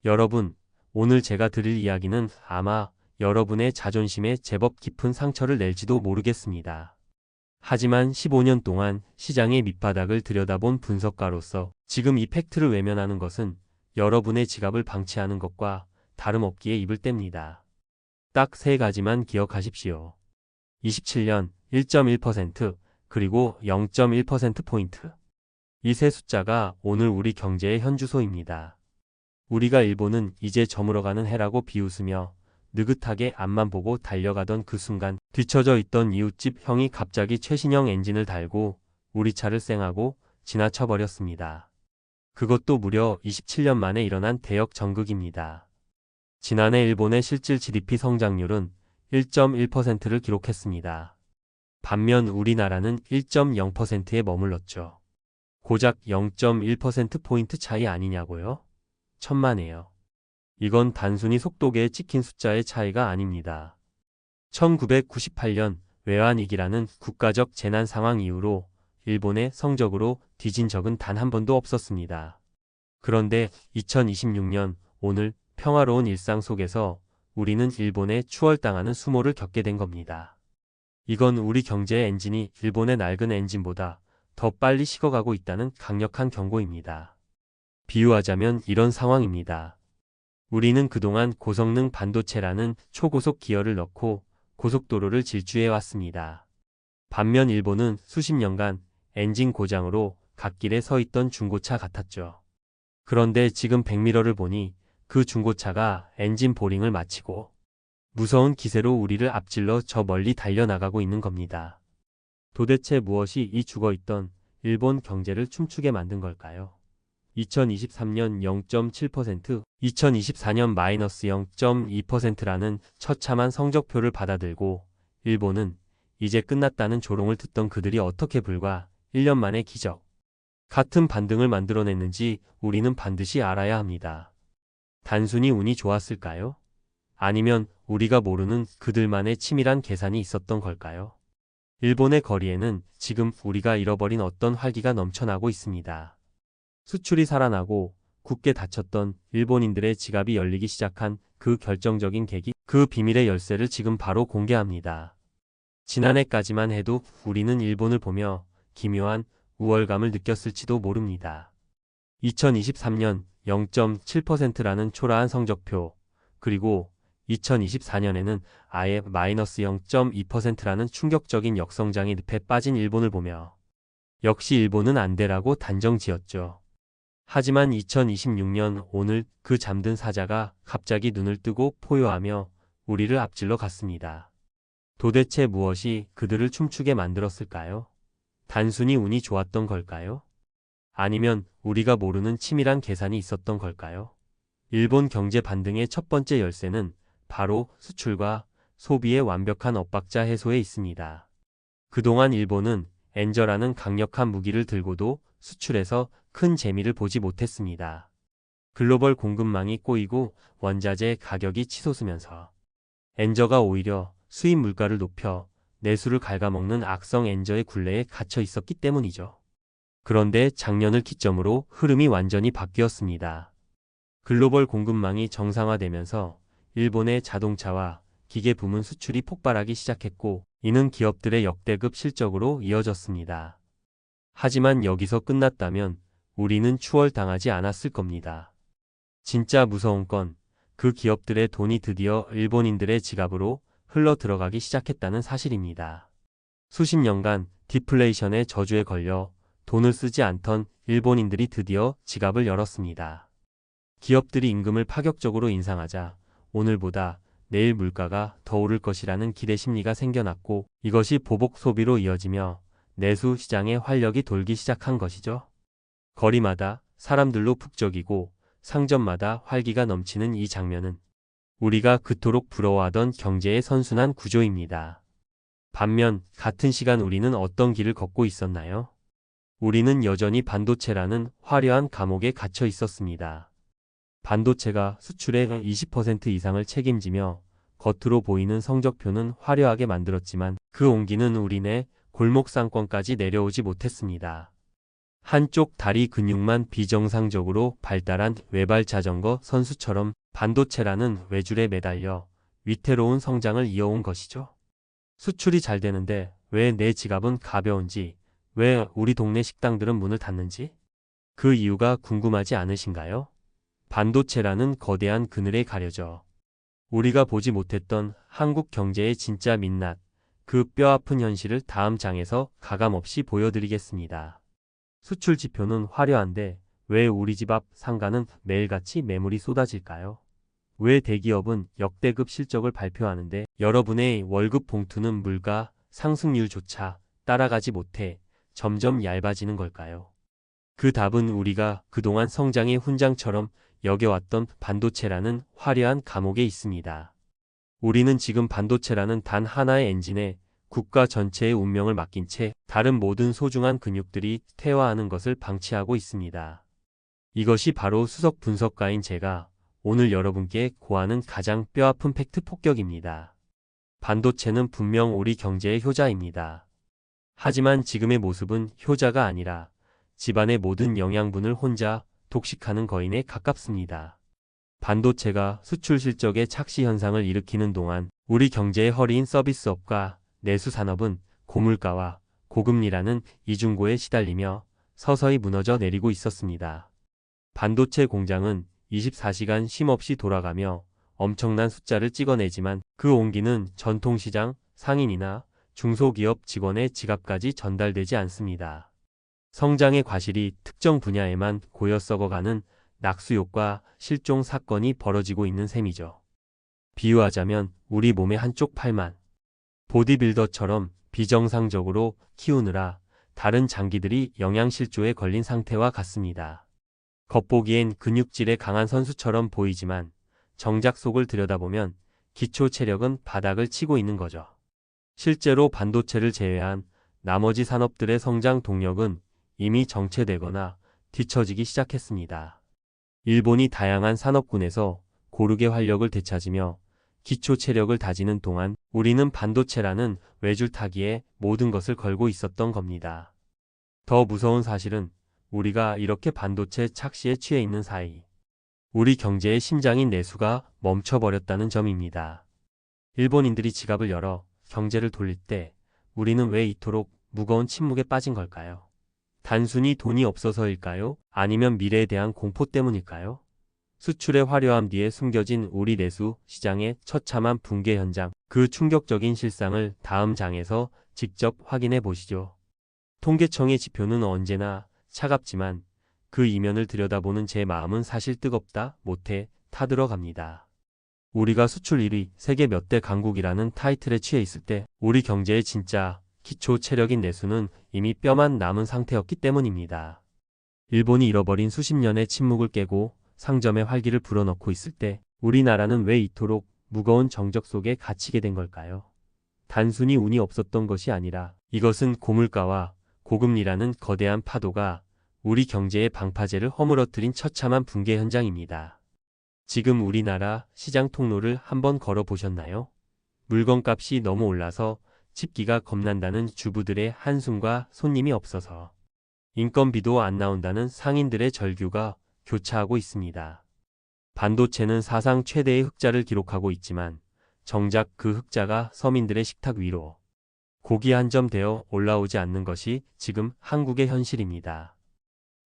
여러분, 오늘 제가 드릴 이야기는 아마 여러분의 자존심에 제법 깊은 상처를 낼지도 모르겠습니다. 하지만 15년 동안 시장의 밑바닥을 들여다본 분석가로서 지금 이 팩트를 외면하는 것은 여러분의 지갑을 방치하는 것과 다름없기에 입을 뗍니다. 딱 세 가지만 기억하십시오. 27년 1.1% 그리고 0.1%포인트. 이 세 숫자가 오늘 우리 경제의 현주소입니다. 우리가 일본은 이제 저물어가는 해라고 비웃으며 느긋하게 앞만 보고 달려가던 그 순간 뒤처져 있던 이웃집 형이 갑자기 최신형 엔진을 달고 우리 차를 쌩하고 지나쳐버렸습니다. 그것도 무려 27년 만에 일어난 대역 정극입니다. 지난해 일본의 실질 GDP 성장률은 1.1%를 기록했습니다. 반면 우리나라는 1.0%에 머물렀죠. 고작 0.1%포인트 차이 아니냐고요? 천만에요. 이건 단순히 속도계에 찍힌 숫자의 차이가 아닙니다. 1998년 외환위기라는 국가적 재난 상황 이후로 일본의 성적으로 뒤진 적은 단 한 번도 없었습니다. 그런데 2026년 오늘 평화로운 일상 속에서 우리는 일본에 추월당하는 수모를 겪게 된 겁니다. 이건 우리 경제의 엔진이 일본의 낡은 엔진보다 더 빨리 식어가고 있다는 강력한 경고입니다. 비유하자면 이런 상황입니다. 우리는 그동안 고성능 반도체라는 초고속 기어를 넣고 고속도로를 질주해 왔습니다. 반면 일본은 수십 년간 엔진 고장으로 갓길에 서 있던 중고차 같았죠. 그런데 지금 백미러를 보니 그 중고차가 엔진 보링을 마치고 무서운 기세로 우리를 앞질러 저 멀리 달려나가고 있는 겁니다. 도대체 무엇이 이 죽어있던 일본 경제를 춤추게 만든 걸까요? 2023년 0.7%, 2024년 마이너스 0.2%라는 처참한 성적표를 받아들고 일본은 이제 끝났다는 조롱을 듣던 그들이 어떻게 불과 1년 만에 기적 같은 반등을 만들어냈는지 우리는 반드시 알아야 합니다. 단순히 운이 좋았을까요? 아니면 우리가 모르는 그들만의 치밀한 계산이 있었던 걸까요? 일본의 거리에는 지금 우리가 잃어버린 어떤 활기가 넘쳐나고 있습니다. 수출이 살아나고 굳게 닫혔던 일본인들의 지갑이 열리기 시작한 그 결정적인 계기, 그 비밀의 열쇠를 지금 바로 공개합니다. 지난해까지만 해도 우리는 일본을 보며 기묘한 우월감을 느꼈을지도 모릅니다. 2023년 0.7%라는 초라한 성적표, 그리고 2024년에는 아예 마이너스 0.2%라는 충격적인 역성장의 늪에 빠진 일본을 보며 역시 일본은 안 되라고 단정 지었죠. 하지만 2026년 오늘 그 잠든 사자가 갑자기 눈을 뜨고 포효하며 우리를 앞질러 갔습니다. 도대체 무엇이 그들을 춤추게 만들었을까요? 단순히 운이 좋았던 걸까요? 아니면 우리가 모르는 치밀한 계산이 있었던 걸까요? 일본 경제 반등의 첫 번째 열쇠는 바로 수출과 소비의 완벽한 엇박자 해소에 있습니다. 그동안 일본은 엔저라는 강력한 무기를 들고도 수출에서 큰 재미를 보지 못했습니다. 글로벌 공급망이 꼬이고 원자재 가격이 치솟으면서 엔저가 오히려 수입 물가를 높여 내수를 갉아먹는 악성 엔저의 굴레에 갇혀 있었기 때문이죠. 그런데 작년을 기점으로 흐름이 완전히 바뀌었습니다. 글로벌 공급망이 정상화되면서 일본의 자동차와 기계 부문 수출이 폭발하기 시작했고 이는 기업들의 역대급 실적으로 이어졌습니다. 하지만 여기서 끝났다면 우리는 추월당하지 않았을 겁니다. 진짜 무서운 건 그 기업들의 돈이 드디어 일본인들의 지갑으로 흘러 들어가기 시작했다는 사실입니다. 수십 년간 디플레이션의 저주에 걸려 돈을 쓰지 않던 일본인들이 드디어 지갑을 열었습니다. 기업들이 임금을 파격적으로 인상하자 오늘보다 내일 물가가 더 오를 것이라는 기대 심리가 생겨났고 이것이 보복 소비로 이어지며 내수 시장에 활력이 돌기 시작한 것이죠. 거리마다 사람들로 북적이고 상점마다 활기가 넘치는 이 장면은 우리가 그토록 부러워하던 경제의 선순환 구조입니다. 반면 같은 시간 우리는 어떤 길을 걷고 있었나요? 우리는 여전히 반도체라는 화려한 감옥에 갇혀 있었습니다. 반도체가 수출의 20% 이상을 책임지며 겉으로 보이는 성적표는 화려하게 만들었지만 그 온기는 우리네 골목 상권까지 내려오지 못했습니다. 한쪽 다리 근육만 비정상적으로 발달한 외발 자전거 선수처럼 반도체라는 외줄에 매달려 위태로운 성장을 이어온 것이죠. 수출이 잘 되는데 왜 내 지갑은 가벼운지, 왜 우리 동네 식당들은 문을 닫는지? 그 이유가 궁금하지 않으신가요? 반도체라는 거대한 그늘에 가려져 우리가 보지 못했던 한국 경제의 진짜 민낯, 그 뼈아픈 현실을 다음 장에서 가감없이 보여드리겠습니다. 수출 지표는 화려한데 왜 우리 집 앞 상가는 매일같이 매물이 쏟아질까요? 왜 대기업은 역대급 실적을 발표하는데 여러분의 월급 봉투는 물가 상승률조차 따라가지 못해 점점 얇아지는 걸까요? 그 답은 우리가 그동안 성장의 훈장처럼 여겨왔던 반도체라는 화려한 감옥에 있습니다. 우리는 지금 반도체라는 단 하나의 엔진에 국가 전체의 운명을 맡긴 채 다른 모든 소중한 근육들이 퇴화하는 것을 방치하고 있습니다. 이것이 바로 수석 분석가인 제가 오늘 여러분께 고하는 가장 뼈아픈 팩트 폭격입니다. 반도체는 분명 우리 경제의 효자입니다. 하지만 지금의 모습은 효자가 아니라 집안의 모든 영양분을 혼자 독식하는 거인에 가깝습니다. 반도체가 수출 실적의 착시 현상을 일으키는 동안 우리 경제의 허리인 서비스업과 내수산업은 고물가와 고금리라는 이중고에 시달리며 서서히 무너져 내리고 있었습니다. 반도체 공장은 24시간 쉼없이 돌아가며 엄청난 숫자를 찍어내지만 그 온기는 전통시장, 상인이나 중소기업 직원의 지갑까지 전달되지 않습니다. 성장의 과실이 특정 분야에만 고여 썩어가는 낙수효과 실종 사건이 벌어지고 있는 셈이죠. 비유하자면 우리 몸의 한쪽 팔만 보디빌더처럼 비정상적으로 키우느라 다른 장기들이 영양실조에 걸린 상태와 같습니다. 겉보기엔 근육질의 강한 선수처럼 보이지만 정작 속을 들여다보면 기초 체력은 바닥을 치고 있는 거죠. 실제로 반도체를 제외한 나머지 산업들의 성장 동력은 이미 정체되거나 뒤처지기 시작했습니다. 일본이 다양한 산업군에서 고르게 활력을 되찾으며 기초 체력을 다지는 동안 우리는 반도체라는 외줄타기에 모든 것을 걸고 있었던 겁니다. 더 무서운 사실은 우리가 이렇게 반도체 착시에 취해 있는 사이 우리 경제의 심장인 내수가 멈춰버렸다는 점입니다. 일본인들이 지갑을 열어 경제를 돌릴 때 우리는 왜 이토록 무거운 침묵에 빠진 걸까요? 단순히 돈이 없어서일까요? 아니면 미래에 대한 공포 때문일까요? 수출의 화려함 뒤에 숨겨진 우리 내수 시장의 처참한 붕괴 현장, 그 충격적인 실상을 다음 장에서 직접 확인해 보시죠. 통계청의 지표는 언제나 차갑지만 그 이면을 들여다보는 제 마음은 사실 뜨겁다 못해 타들어갑니다. 우리가 수출 1위, 세계 몇 대 강국이라는 타이틀에 취해 있을 때 우리 경제의 진짜 기초 체력인 내수는 이미 뼈만 남은 상태였기 때문입니다. 일본이 잃어버린 수십 년의 침묵을 깨고 상점의 활기를 불어넣고 있을 때 우리나라는 왜 이토록 무거운 정적 속에 갇히게 된 걸까요? 단순히 운이 없었던 것이 아니라 이것은 고물가와 고금리라는 거대한 파도가 우리 경제의 방파제를 허물어뜨린 처참한 붕괴 현장입니다. 지금 우리나라 시장 통로를 한번 걸어보셨나요? 물건값이 너무 올라서 집기가 겁난다는 주부들의 한숨과 손님이 없어서 인건비도 안 나온다는 상인들의 절규가 교차하고 있습니다. 반도체는 사상 최대의 흑자를 기록하고 있지만 정작 그 흑자가 서민들의 식탁 위로 고기 한 점 되어 올라오지 않는 것이 지금 한국의 현실입니다.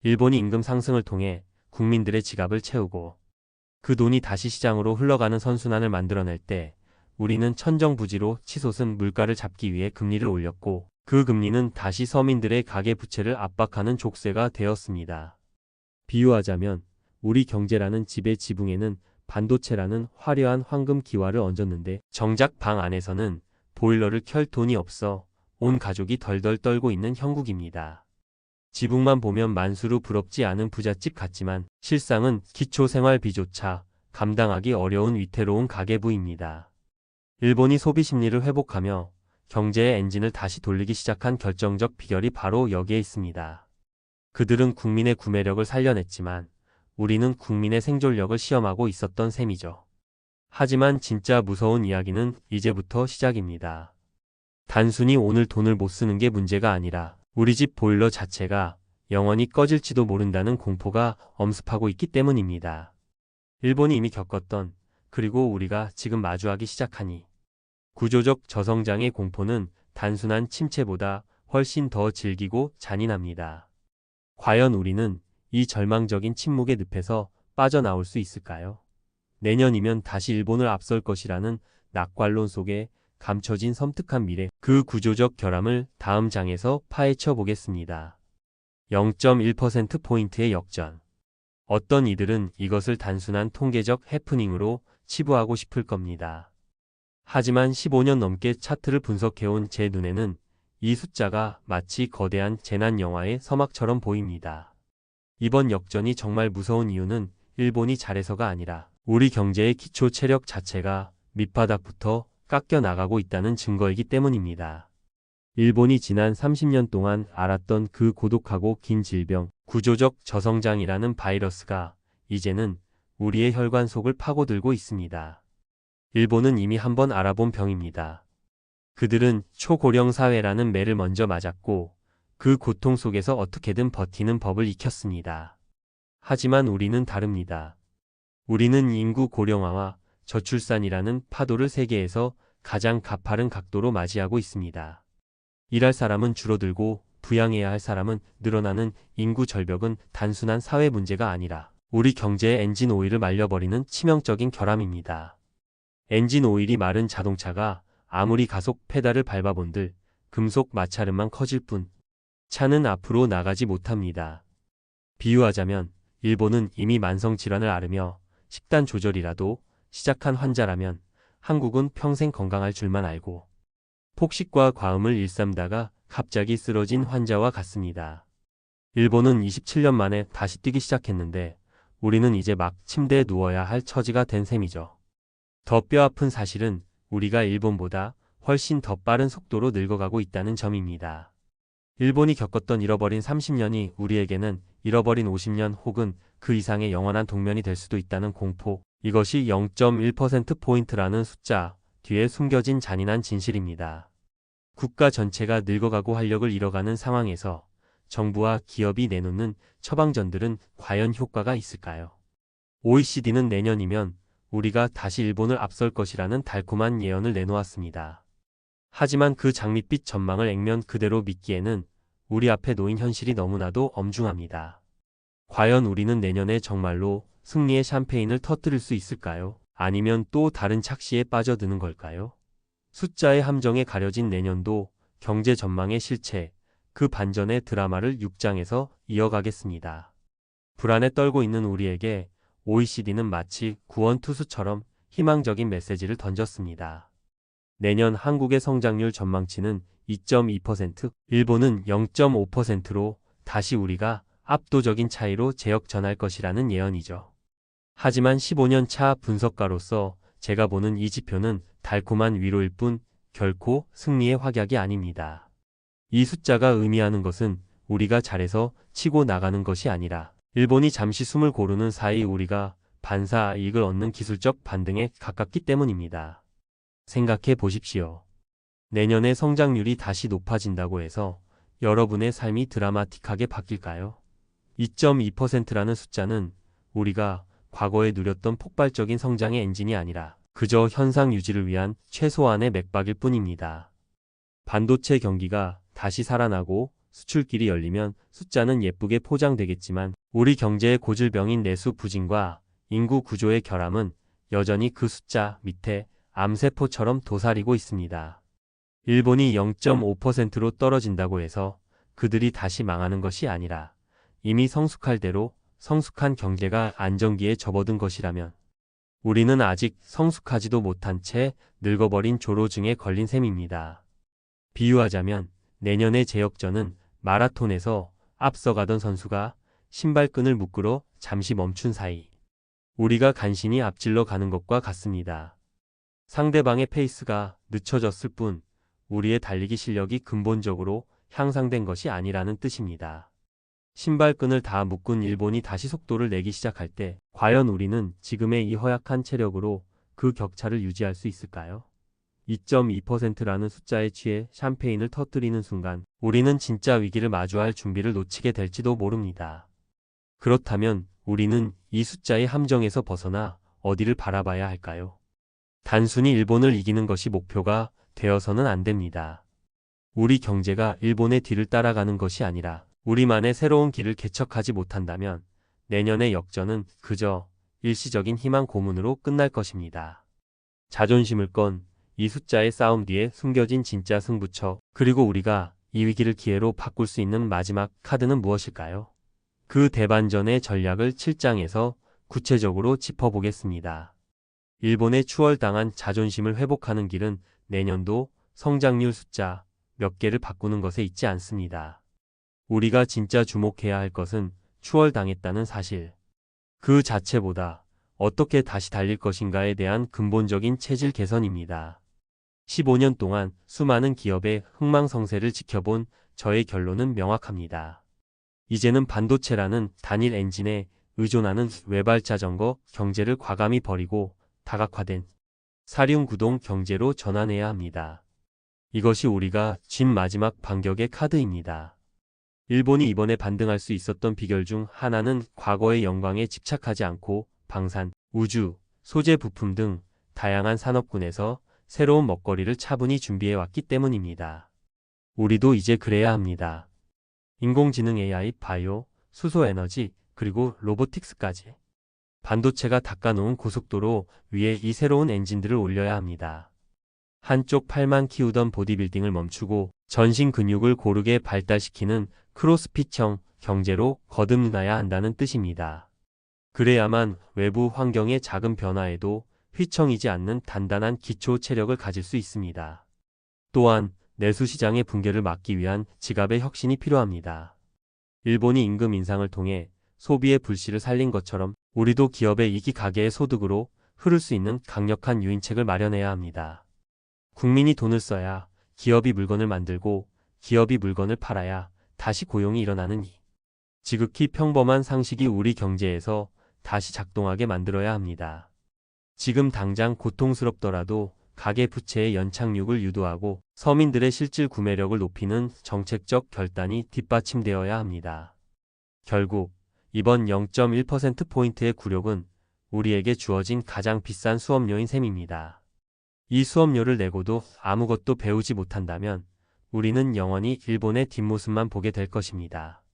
일본이 임금 상승을 통해 국민들의 지갑을 채우고 그 돈이 다시 시장으로 흘러가는 선순환을 만들어낼 때 우리는 천정부지로 치솟은 물가를 잡기 위해 금리를 올렸고 그 금리는 다시 서민들의 가계부채를 압박하는 족쇄가 되었습니다. 비유하자면 우리 경제라는 집의 지붕에는 반도체라는 화려한 황금 기와를 얹었는데 정작 방 안에서는 보일러를 켤 돈이 없어 온 가족이 덜덜 떨고 있는 형국입니다. 지붕만 보면 만수르 부럽지 않은 부잣집 같지만 실상은 기초생활비조차 감당하기 어려운 위태로운 가계부입니다. 일본이 소비 심리를 회복하며 경제의 엔진을 다시 돌리기 시작한 결정적 비결이 바로 여기에 있습니다. 그들은 국민의 구매력을 살려냈지만 우리는 국민의 생존력을 시험하고 있었던 셈이죠. 하지만 진짜 무서운 이야기는 이제부터 시작입니다. 단순히 오늘 돈을 못 쓰는 게 문제가 아니라 우리 집 보일러 자체가 영원히 꺼질지도 모른다는 공포가 엄습하고 있기 때문입니다. 일본이 이미 겪었던, 그리고 우리가 지금 마주하기 시작하니 구조적 저성장의 공포는 단순한 침체보다 훨씬 더 질기고 잔인합니다. 과연 우리는 이 절망적인 침묵의 늪에서 빠져나올 수 있을까요? 내년이면 다시 일본을 앞설 것이라는 낙관론 속에 감춰진 섬뜩한 미래, 그 구조적 결함을 다음 장에서 파헤쳐 보겠습니다. 0.1%포인트의 역전. 어떤 이들은 이것을 단순한 통계적 해프닝으로 치부하고 싶을 겁니다. 하지만 15년 넘게 차트를 분석해온 제 눈에는 이 숫자가 마치 거대한 재난 영화의 서막처럼 보입니다. 이번 역전이 정말 무서운 이유는 일본이 잘해서가 아니라 우리 경제의 기초 체력 자체가 밑바닥부터 깎여 나가고 있다는 증거이기 때문입니다. 일본이 지난 30년 동안 앓았던 그 고독하고 긴 질병, 구조적 저성장이라는 바이러스가 이제는 우리의 혈관 속을 파고들고 있습니다. 일본은 이미 한번 알아본 병입니다. 그들은 초고령 사회라는 매를 먼저 맞았고 그 고통 속에서 어떻게든 버티는 법을 익혔습니다. 하지만 우리는 다릅니다. 우리는 인구 고령화와 저출산이라는 파도를 세계에서 가장 가파른 각도로 맞이하고 있습니다. 일할 사람은 줄어들고 부양해야 할 사람은 늘어나는 인구 절벽은 단순한 사회 문제가 아니라 우리 경제의 엔진 오일을 말려버리는 치명적인 결함입니다. 엔진 오일이 마른 자동차가 아무리 가속 페달을 밟아본들 금속 마찰음만 커질 뿐 차는 앞으로 나가지 못합니다. 비유하자면 일본은 이미 만성질환을 앓으며 식단 조절이라도 시작한 환자라면 한국은 평생 건강할 줄만 알고 폭식과 과음을 일삼다가 갑자기 쓰러진 환자와 같습니다. 일본은 27년 만에 다시 뛰기 시작했는데 우리는 이제 막 침대에 누워야 할 처지가 된 셈이죠. 더 뼈아픈 사실은 우리가 일본보다 훨씬 더 빠른 속도로 늙어가고 있다는 점입니다. 일본이 겪었던 잃어버린 30년이 우리에게는 잃어버린 50년 혹은 그 이상의 영원한 동면이 될 수도 있다는 공포, 이것이 0.1%포인트라는 숫자 뒤에 숨겨진 잔인한 진실입니다. 국가 전체가 늙어가고 활력을 잃어가는 상황에서 정부와 기업이 내놓는 처방전들은 과연 효과가 있을까요? OECD는 내년이면 우리가 다시 일본을 앞설 것이라는 달콤한 예언을 내놓았습니다. 하지만 그 장밋빛 전망을 액면 그대로 믿기에는 우리 앞에 놓인 현실이 너무나도 엄중합니다. 과연 우리는 내년에 정말로 승리의 샴페인을 터뜨릴 수 있을까요? 아니면 또 다른 착시에 빠져드는 걸까요? 숫자의 함정에 가려진 내년도 경제 전망의 실체, 그 반전의 드라마를 6장에서 이어가겠습니다. 불안에 떨고 있는 우리에게 OECD는 마치 구원투수처럼 희망적인 메시지를 던졌습니다. 내년 한국의 성장률 전망치는 2.2%, 일본은 0.5%로 다시 우리가 압도적인 차이로 재역전할 것이라는 예언이죠. 하지만 15년 차 분석가로서 제가 보는 이 지표는 달콤한 위로일 뿐 결코 승리의 확약이 아닙니다. 이 숫자가 의미하는 것은 우리가 잘해서 치고 나가는 것이 아니라 일본이 잠시 숨을 고르는 사이 우리가 반사 이익을 얻는 기술적 반등에 가깝기 때문입니다. 생각해 보십시오. 내년에 성장률이 다시 높아진다고 해서 여러분의 삶이 드라마틱하게 바뀔까요? 2.2%라는 숫자는 우리가 과거에 누렸던 폭발적인 성장의 엔진이 아니라 그저 현상 유지를 위한 최소한의 맥박일 뿐입니다. 반도체 경기가 다시 살아나고 수출길이 열리면 숫자는 예쁘게 포장되겠지만 우리 경제의 고질병인 내수 부진과 인구 구조의 결함은 여전히 그 숫자 밑에 암세포처럼 도사리고 있습니다. 일본이 0.5%로 떨어진다고 해서 그들이 다시 망하는 것이 아니라 이미 성숙할 대로 성숙한 경제가 안정기에 접어든 것이라면 우리는 아직 성숙하지도 못한 채 늙어버린 조로증에 걸린 셈입니다. 비유하자면 내년의 재역전은 마라톤에서 앞서가던 선수가 신발끈을 묶으러 잠시 멈춘 사이 우리가 간신히 앞질러 가는 것과 같습니다. 상대방의 페이스가 늦춰졌을 뿐 우리의 달리기 실력이 근본적으로 향상된 것이 아니라는 뜻입니다. 신발끈을 다 묶은 일본이 다시 속도를 내기 시작할 때 과연 우리는 지금의 이 허약한 체력으로 그 격차를 유지할 수 있을까요? 2.2%라는 숫자에 취해 샴페인을 터뜨리는 순간 우리는 진짜 위기를 마주할 준비를 놓치게 될지도 모릅니다. 그렇다면 우리는 이 숫자의 함정에서 벗어나 어디를 바라봐야 할까요? 단순히 일본을 이기는 것이 목표가 되어서는 안 됩니다. 우리 경제가 일본의 뒤를 따라가는 것이 아니라 우리만의 새로운 길을 개척하지 못한다면 내년의 역전은 그저 일시적인 희망 고문으로 끝날 것입니다. 자존심을 건 이 숫자의 싸움 뒤에 숨겨진 진짜 승부처, 그리고 우리가 이 위기를 기회로 바꿀 수 있는 마지막 카드는 무엇일까요? 그 대반전의 전략을 7장에서 구체적으로 짚어보겠습니다. 일본의 추월당한 자존심을 회복하는 길은 내년도 성장률 숫자 몇 개를 바꾸는 것에 있지 않습니다. 우리가 진짜 주목해야 할 것은 추월당했다는 사실. 그 자체보다 어떻게 다시 달릴 것인가에 대한 근본적인 체질 개선입니다. 15년 동안 수많은 기업의 흥망성쇠를 지켜본 저의 결론은 명확합니다. 이제는 반도체라는 단일 엔진에 의존하는 외발자전거 경제를 과감히 버리고 다각화된 사륜구동 경제로 전환해야 합니다. 이것이 우리가 쥔 마지막 반격의 카드입니다. 일본이 이번에 반등할 수 있었던 비결 중 하나는 과거의 영광에 집착하지 않고 방산, 우주, 소재 부품 등 다양한 산업군에서 새로운 먹거리를 차분히 준비해왔기 때문입니다. 우리도 이제 그래야 합니다. 인공지능 AI, 바이오, 수소에너지, 그리고 로보틱스까지. 반도체가 닦아놓은 고속도로 위에 이 새로운 엔진들을 올려야 합니다. 한쪽 팔만 키우던 보디빌딩을 멈추고 전신 근육을 고르게 발달시키는 크로스핏형 경제로 거듭나야 한다는 뜻입니다. 그래야만 외부 환경의 작은 변화에도 휘청이지 않는 단단한 기초 체력을 가질 수 있습니다. 또한 내수 시장의 붕괴를 막기 위한 지갑의 혁신이 필요합니다. 일본이 임금 인상을 통해 소비의 불씨를 살린 것처럼 우리도 기업의 이기 가계의 소득으로 흐를 수 있는 강력한 유인책을 마련해야 합니다. 국민이 돈을 써야 기업이 물건을 만들고 기업이 물건을 팔아야 다시 고용이 일어나는 이 지극히 평범한 상식이 우리 경제에서 다시 작동하게 만들어야 합니다. 지금 당장 고통스럽더라도 가계부채의 연착륙을 유도하고 서민들의 실질 구매력을 높이는 정책적 결단이 뒷받침되어야 합니다. 결국 이번 0.1%포인트의 굴욕은 우리에게 주어진 가장 비싼 수업료인 셈입니다. 이 수업료를 내고도 아무것도 배우지 못한다면 우리는 영원히 일본의 뒷모습만 보게 될 것입니다.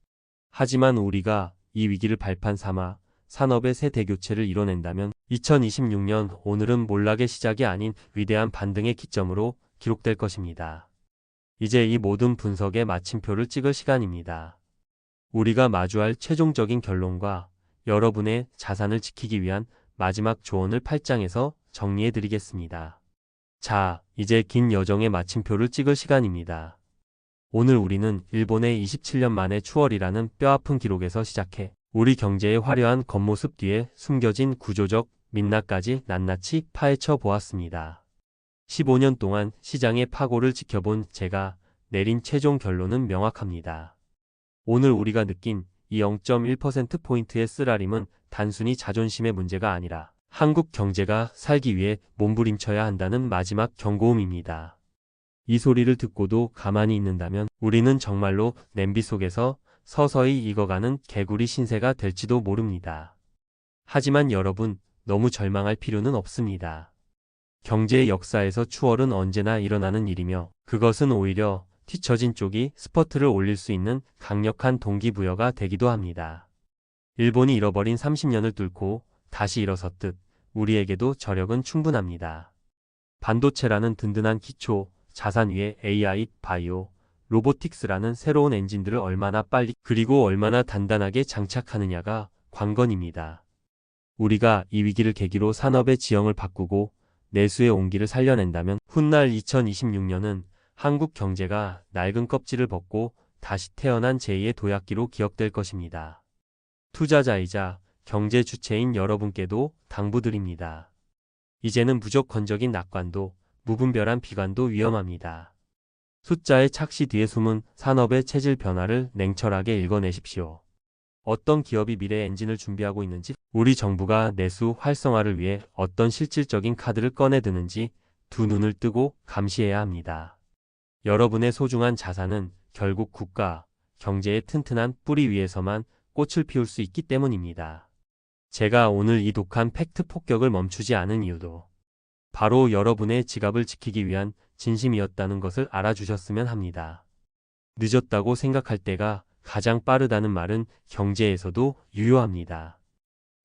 하지만 우리가 이 위기를 발판 삼아 산업의 세대 교체를 이뤄낸다면 2026년 오늘은 몰락의 시작이 아닌 위대한 반등의 기점으로 기록될 것입니다. 이제 이 모든 분석의 마침표를 찍을 시간입니다. 우리가 마주할 최종적인 결론과 여러분의 자산을 지키기 위한 마지막 조언을 8장에서 정리해드리겠습니다. 자, 이제 긴 여정의 마침표를 찍을 시간입니다. 오늘 우리는 일본의 27년 만의 추월이라는 뼈아픈 기록에서 시작해 우리 경제의 화려한 겉모습 뒤에 숨겨진 구조적 민낯까지 낱낱이 파헤쳐 보았습니다. 15년 동안 시장의 파고를 지켜본 제가 내린 최종 결론은 명확합니다. 오늘 우리가 느낀 이 0.1%포인트의 쓰라림은 단순히 자존심의 문제가 아니라 한국 경제가 살기 위해 몸부림쳐야 한다는 마지막 경고음입니다. 이 소리를 듣고도 가만히 있는다면 우리는 정말로 냄비 속에서 서서히 익어가는 개구리 신세가 될지도 모릅니다. 하지만 여러분, 너무 절망할 필요는 없습니다. 경제의 역사에서 추월은 언제나 일어나는 일이며 그것은 오히려 뒤처진 쪽이 스퍼트를 올릴 수 있는 강력한 동기부여가 되기도 합니다. 일본이 잃어버린 30년을 뚫고 다시 일어섰듯 우리에게도 저력은 충분합니다. 반도체라는 든든한 기초, 자산 위에 AI, 바이오, 로보틱스라는 새로운 엔진들을 얼마나 빨리 그리고 얼마나 단단하게 장착하느냐가 관건입니다. 우리가 이 위기를 계기로 산업의 지형을 바꾸고 내수의 온기를 살려낸다면 훗날 2026년은 한국 경제가 낡은 껍질을 벗고 다시 태어난 제2의 도약기로 기억될 것입니다. 투자자이자 경제 주체인 여러분께도 당부드립니다. 이제는 무조건적인 낙관도 무분별한 비관도 위험합니다. 숫자의 착시 뒤에 숨은 산업의 체질 변화를 냉철하게 읽어내십시오. 어떤 기업이 미래의 엔진을 준비하고 있는지, 우리 정부가 내수 활성화를 위해 어떤 실질적인 카드를 꺼내드는지 두 눈을 뜨고 감시해야 합니다. 여러분의 소중한 자산은 결국 국가, 경제의 튼튼한 뿌리 위에서만 꽃을 피울 수 있기 때문입니다. 제가 오늘 이 독한 팩트 폭격을 멈추지 않은 이유도 바로 여러분의 지갑을 지키기 위한 진심이었다는 것을 알아주셨으면 합니다. 늦었다고 생각할 때가 가장 빠르다는 말은 경제에서도 유효합니다.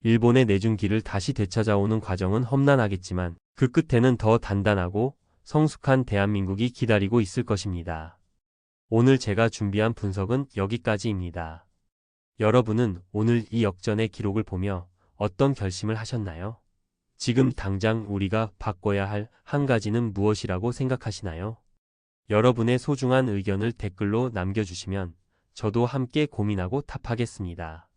일본의 내중기를 다시 되찾아오는 과정은 험난하겠지만 그 끝에는 더 단단하고 성숙한 대한민국이 기다리고 있을 것입니다. 오늘 제가 준비한 분석은 여기까지입니다. 여러분은 오늘 이 역전의 기록을 보며 어떤 결심을 하셨나요? 지금 당장 우리가 바꿔야 할 한 가지는 무엇이라고 생각하시나요? 여러분의 소중한 의견을 댓글로 남겨주시면 저도 함께 고민하고 답하겠습니다.